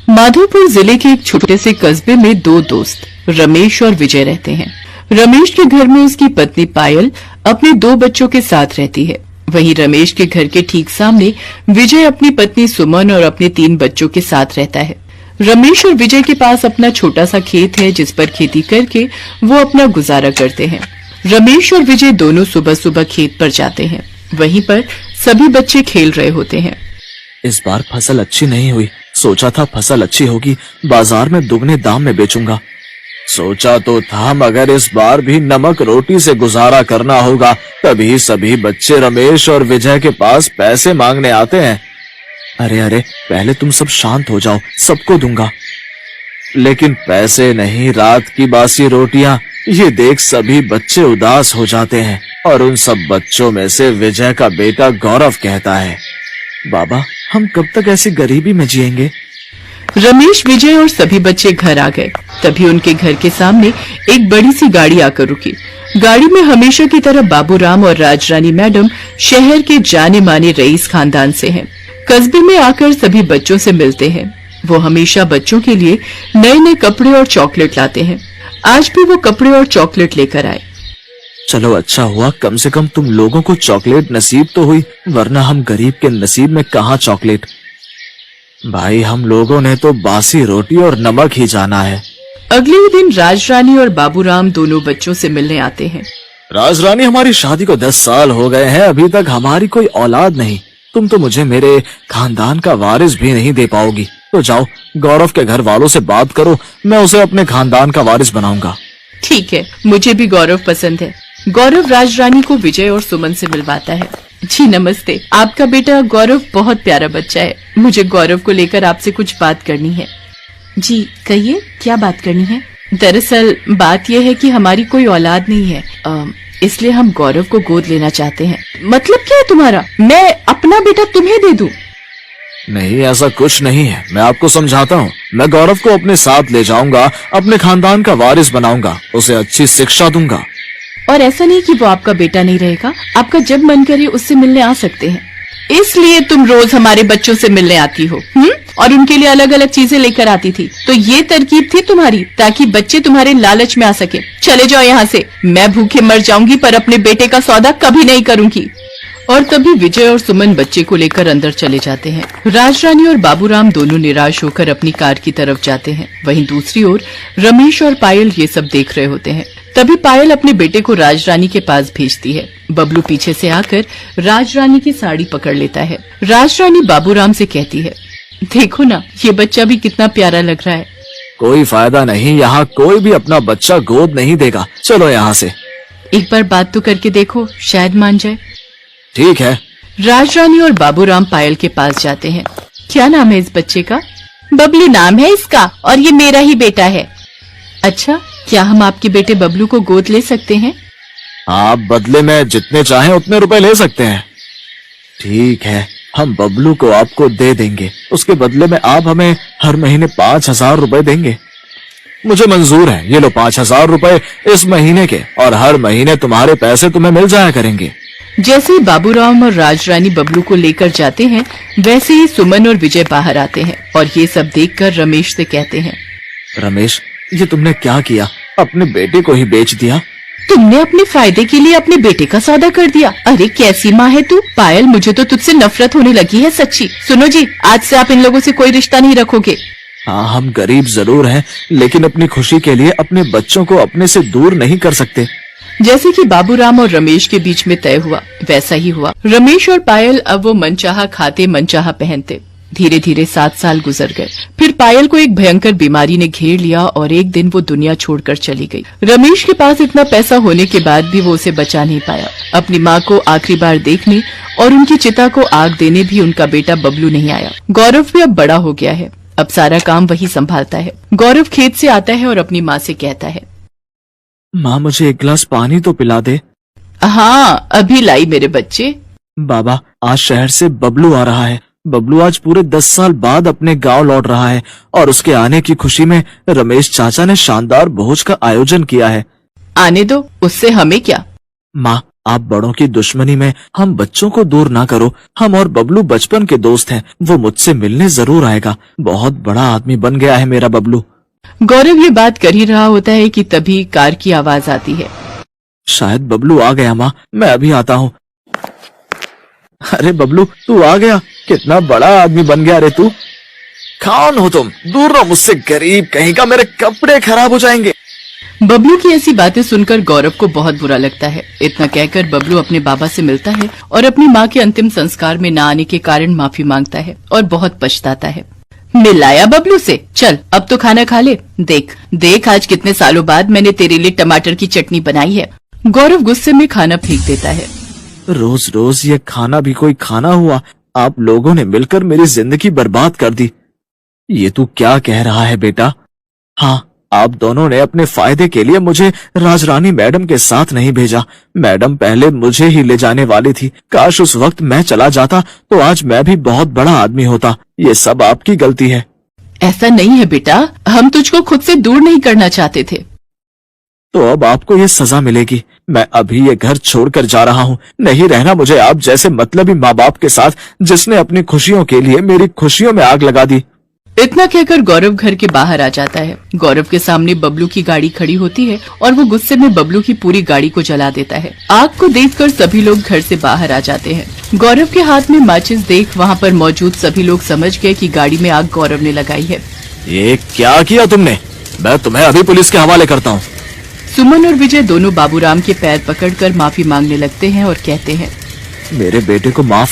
माधोपुर जिले के एक छोटे से कस्बे में दो दोस्त रमेश और विजय रहते हैं। रमेश के घर में उसकी पत्नी पायल अपने दो बच्चों के साथ रहती है। वहीं रमेश के घर के ठीक सामने विजय अपनी पत्नी सुमन और अपने 3 बच्चों के साथ रहता है। रमेश और विजय के पास अपना छोटा सा खेत है जिस पर खेती करके वो अपना गुजारा करते हैं। रमेश और विजय दोनों सुबह सुबह खेत पर जाते हैं। वहीं पर सभी बच्चे खेल रहे होते हैं। इस बार फसल अच्छी नहीं हुई। सोचा था फसल अच्छी होगी, बाजार में दुगने दाम में बेचूंगा। सोचा तो था मगर इस बार भी नमक रोटी से गुजारा करना होगा, तभी सभी बच्चे रमेश और विजय के पास पैसे मांगने आते हैं। अरे अरे, पहले तुम सब शांत हो जाओ, सबको दूंगा। लेकिन पैसे नहीं, रात की बासी रोटियां, ये देख सभी बच्चे उदास हो जाते हैं। और उन सब बच्चों में से विजय का बेटा गौरव कहता है, बाबा हम कब तक ऐसी गरीबी में जिएंगे। रमेश, विजय और सभी बच्चे घर आ गए। तभी उनके घर के सामने एक बड़ी सी गाड़ी आकर रुकी। गाड़ी में हमेशा की तरह बाबूराम और राजरानी मैडम शहर के जाने माने रईस खानदान से हैं। कस्बे में आकर सभी बच्चों से मिलते हैं। वो हमेशा बच्चों के लिए नए नए कपड़े और चॉकलेट लाते हैं। आज भी वो कपड़े और चॉकलेट लेकर आए। चलो अच्छा हुआ, कम से कम तुम लोगों को चॉकलेट नसीब तो हुई, वरना हम गरीब के नसीब में कहाँ चॉकलेट। भाई हम लोगों ने तो बासी रोटी और नमक ही जाना है। अगले ही दिन राजरानी और बाबूराम दोनों बच्चों से मिलने आते हैं। राजरानी, हमारी शादी को 10 साल हो गए हैं, अभी तक हमारी कोई औलाद नहीं। तुम तो मुझे मेरे खानदान का वारिस भी नहीं दे पाओगी। तो जाओ गौरव के घर वालों से बात करो, मैं उसे अपने खानदान का वारिस बनाऊंगा। ठीक है, मुझे भी गौरव पसंद है। गौरव राजरानी को विजय और सुमन से मिलवाता है। जी नमस्ते, आपका बेटा गौरव बहुत प्यारा बच्चा है। मुझे गौरव को लेकर आपसे कुछ बात करनी है। जी कहिए, क्या बात करनी है? दरअसल बात यह है कि हमारी कोई औलाद नहीं है, इसलिए हम गौरव को गोद लेना चाहते हैं। मतलब क्या है तुम्हारा? मैं अपना बेटा तुम्हें दे दूं? नहीं, ऐसा कुछ नहीं है, मैं आपको समझाता हूँ। मैं गौरव को अपने साथ ले जाऊंगा, अपने खानदान का वारिस बनाऊंगा, उसे अच्छी शिक्षा दूंगा। और ऐसा नहीं कि वो आपका बेटा नहीं रहेगा, आपका जब मन करे उससे मिलने आ सकते हैं। इसलिए तुम रोज हमारे बच्चों से मिलने आती हो, और उनके लिए अलग अलग चीजें लेकर आती थी। तो ये तरकीब थी तुम्हारी, ताकि बच्चे तुम्हारे लालच में आ सके। चले जाओ यहाँ से, मैं भूखे मर जाऊंगी पर अपने बेटे का सौदा कभी नहीं करूंगी। और तभी विजय और सुमन बच्चे को लेकर अंदर चले जाते हैं। राजरानी और बाबूराम दोनों निराश होकर अपनी कार की तरफ जाते हैं। वहीं दूसरी ओर रमेश और पायल ये सब देख रहे होते हैं। तभी पायल अपने बेटे को राजरानी के पास भेजती है। बबलू पीछे से आकर राजरानी की साड़ी पकड़ लेता है। राजरानी बाबूराम से कहती है, देखो ना, ये बच्चा भी कितना प्यारा लग रहा है। कोई फायदा नहीं, यहाँ कोई भी अपना बच्चा गोद नहीं देगा। चलो यहाँ से। एक बार बात तो करके देखो, शायद मान जाए। ठीक है। राजरानी और बाबूराम पायल के पास जाते हैं। क्या नाम है इस बच्चे का? बबलू नाम है इसका, और ये मेरा ही बेटा है। अच्छा, क्या हम आपके बेटे बबलू को गोद ले सकते हैं? आप बदले में जितने चाहें उतने रुपए ले सकते हैं। ठीक है, हम बबलू को आपको दे देंगे। उसके बदले में आप हमें हर महीने 5,000 रुपए देंगे। मुझे मंजूर है, ये लो 5,000 रुपए इस महीने के, और हर महीने तुम्हारे पैसे तुम्हें मिल जाया करेंगे। जैसे ही बाबूराम और राजरानी बबलू को लेकर जाते हैं, वैसे ही सुमन और विजय बाहर आते हैं और ये सब देखकर रमेश से कहते हैं, रमेश, ये तुमने क्या किया? अपने बेटे को ही बेच दिया। तुमने अपने फायदे के लिए अपने बेटे का सौदा कर दिया। अरे कैसी माँ है तू? पायल, मुझे तो तुझसे नफरत होने लगी है सच्ची। सुनो जी, आज से आप इन लोगों से कोई रिश्ता नहीं रखोगे। हाँ, हम गरीब जरूर हैं, लेकिन अपनी खुशी के लिए अपने बच्चों को अपने से दूर नहीं कर सकते। जैसे कि बाबूराम और रमेश के बीच में तय हुआ, वैसा ही हुआ। रमेश और पायल अब वो मनचाहा खाते, मनचाहा पहनते। धीरे धीरे 7 साल गुजर गए। फिर पायल को एक भयंकर बीमारी ने घेर लिया और एक दिन वो दुनिया छोड़कर चली गई। रमेश के पास इतना पैसा होने के बाद भी वो उसे बचा नहीं पाया। अपनी माँ को आखिरी बार देखने और उनकी चिता को आग देने भी उनका बेटा बबलू नहीं आया। गौरव भी अब बड़ा हो गया है, अब सारा काम वही संभालता है। गौरव खेत से आता है और अपनी माँ से कहता है, माँ मुझे एक गिलास पानी तो पिला दे। हाँ, अभी लाई मेरे बच्चे। बाबा, आज शहर से बबलू आ रहा है। बबलू आज पूरे 10 साल बाद अपने गांव लौट रहा है, और उसके आने की खुशी में रमेश चाचा ने शानदार भोज का आयोजन किया है। आने दो, उससे हमें क्या। माँ, आप बड़ों की दुश्मनी में हम बच्चों को दूर ना करो। हम और बबलू बचपन के दोस्त हैं। वो मुझसे मिलने जरूर आएगा। बहुत बड़ा आदमी बन गया है मेरा बबलू। गौरव ये बात कर ही रहा होता है कि तभी कार की आवाज आती है। शायद बबलू आ गया माँ, मैं अभी आता हूँ। अरे बबलू, तू आ गया। कितना बड़ा आदमी बन गया रे तू। कौन हो तुम? दूर रहो मुझसे, गरीब कहीं का, मेरे कपड़े खराब हो जाएंगे। बबलू की ऐसी बातें सुनकर गौरव को बहुत बुरा लगता है। इतना कहकर बबलू अपने बाबा से मिलता है और अपनी माँ के अंतिम संस्कार में न आने के कारण माफी मांगता है और बहुत पछताता है। मिलाया बबलू से? चल अब तो खाना खा ले। देख देख, आज कितने सालों बाद मैंने तेरे लिए टमाटर की चटनी बनाई है। गौरव गुस्से में खाना फेंक देता है। रोज रोज ये खाना भी कोई खाना हुआ? आप लोगों ने मिलकर मेरी जिंदगी बर्बाद कर दी। ये तू क्या कह रहा है बेटा? हाँ, आप दोनों ने अपने फायदे के लिए मुझे राजरानी मैडम के साथ नहीं भेजा। मैडम पहले मुझे ही ले जाने वाली थी। काश उस वक्त मैं चला जाता तो आज मैं भी बहुत बड़ा आदमी होता। ये सब आपकी गलती है। ऐसा नहीं है बेटा, हम तुझको खुद से दूर नहीं करना चाहते थे। तो अब आपको ये सजा मिलेगी। मैं अभी ये घर छोड़कर जा रहा हूँ। नहीं रहना मुझे आप जैसे मतलबी माँ बाप के साथ, जिसने अपनी खुशियों के लिए मेरी खुशियों में आग लगा दी। इतना कहकर गौरव घर के बाहर आ जाता है। गौरव के सामने बबलू की गाड़ी खड़ी होती है और वो गुस्से में बबलू की पूरी गाड़ी को जला देता है। आग को देखकर सभी लोग घर से बाहर आ जाते हैं। गौरव के हाथ में माचिस देख वहाँ पर मौजूद सभी लोग समझ गए कि गाड़ी में आग गौरव ने लगाई है। ये क्या किया तुमने? मैं तुम्हें अभी पुलिस के हवाले करता हूँ। सुमन और विजय दोनों बाबूराम के पैर पकड़कर माफी मांगने लगते हैं और कहते हैं, मेरे बेटे को माफ